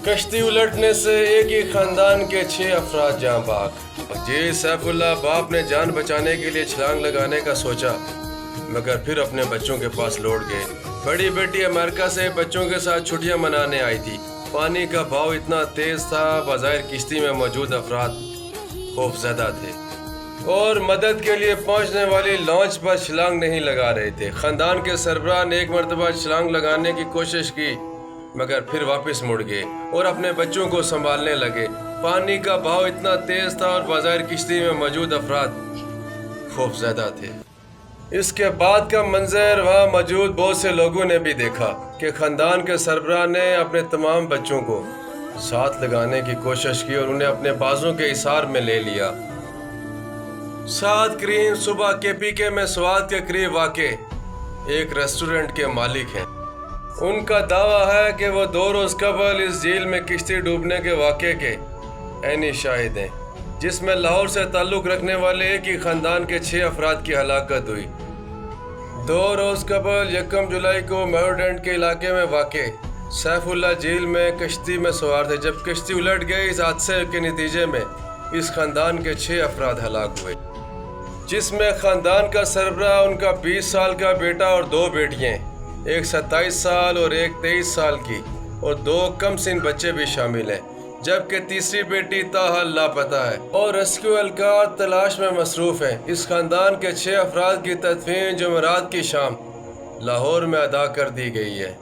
کشتی الٹنے سے ایک ہی خاندان کے 6 افراد جاں بحق۔ جی سیف اللہ باپ نے جان بچانے کے لیے چھلانگ لگانے کا سوچا، مگر پھر اپنے بچوں کے پاس لوٹ گئے۔ بڑی بیٹی امریکہ سے بچوں کے ساتھ چھٹیاں منانے آئی تھی۔ پانی کا بہاؤ اتنا تیز تھا، بظاہر کشتی میں موجود افراد خوفزدہ تھے اور مدد کے لیے پہنچنے والی لانچ پر چھلانگ نہیں لگا رہے تھے۔ خاندان کے سربراہ نے ایک مرتبہ چھلانگ لگانے کی کوشش کی، مگر پھر واپس مڑ گئے اور اپنے بچوں کو سنبھالنے لگے۔ پانی کا بہاؤ اتنا تیز تھا اور بظاہر کشتی میں موجود افراد خوفزدہ تھے۔ اس کے بعد کا منظر وہاں موجود بہت سے لوگوں نے بھی دیکھا کہ خاندان کے سربراہ نے اپنے تمام بچوں کو ساتھ لگانے کی کوشش کی اور انہیں اپنے بازوں کے احاطے میں لے لیا۔ سعد کریم صوبہ KPK میں سوات کے قریب واقع ایک ریسٹورنٹ کے مالک ہیں۔ ان کا دعویٰ ہے کہ وہ 2 روز قبل اس جھیل میں کشتی ڈوبنے کے واقعے کے عینی شاہد ہیں، جس میں لاہور سے تعلق رکھنے والے ایک ہی خاندان کے 6 افراد کی ہلاکت ہوئی۔ 2 روز قبل 1 جولائی کو میوڈینٹ کے علاقے میں واقع سیف اللہ جھیل میں کشتی میں سوار تھے۔ جب کشتی الٹ گئی، اس حادثے کے نتیجے میں اس خاندان کے 6 افراد ہلاک ہوئے، جس میں خاندان کا سربراہ، ان کا 20 سال کا بیٹا اور 2 بیٹیاں، ایک 27 سال اور ایک 23 سال کی، اور 2 کم سن بچے بھی شامل ہیں، جبکہ تیسری بیٹی تاحال لاپتہ ہے اور ریسکیو اہلکار تلاش میں مصروف ہیں۔ اس خاندان کے 6 افراد کی تدفین جمعرات کی شام لاہور میں ادا کر دی گئی ہے۔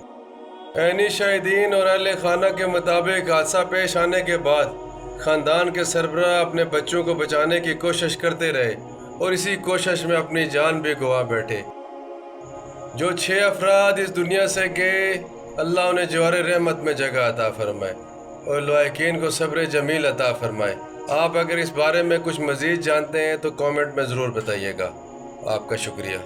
عینی شاہدین اور اہل خانہ کے مطابق حادثہ پیش آنے کے بعد خاندان کے سربراہ اپنے بچوں کو بچانے کی کوشش کرتے رہے اور اسی کوشش میں اپنی جان بھی گنوا بیٹھے۔ جو 6 افراد اس دنیا سے گئے، اللہ انہیں جوار رحمت میں جگہ عطا فرمائے اور لائقین کو صبر جمیل عطا فرمائے۔ آپ اگر اس بارے میں کچھ مزید جانتے ہیں تو کامنٹ میں ضرور بتائیے گا۔ آپ کا شکریہ۔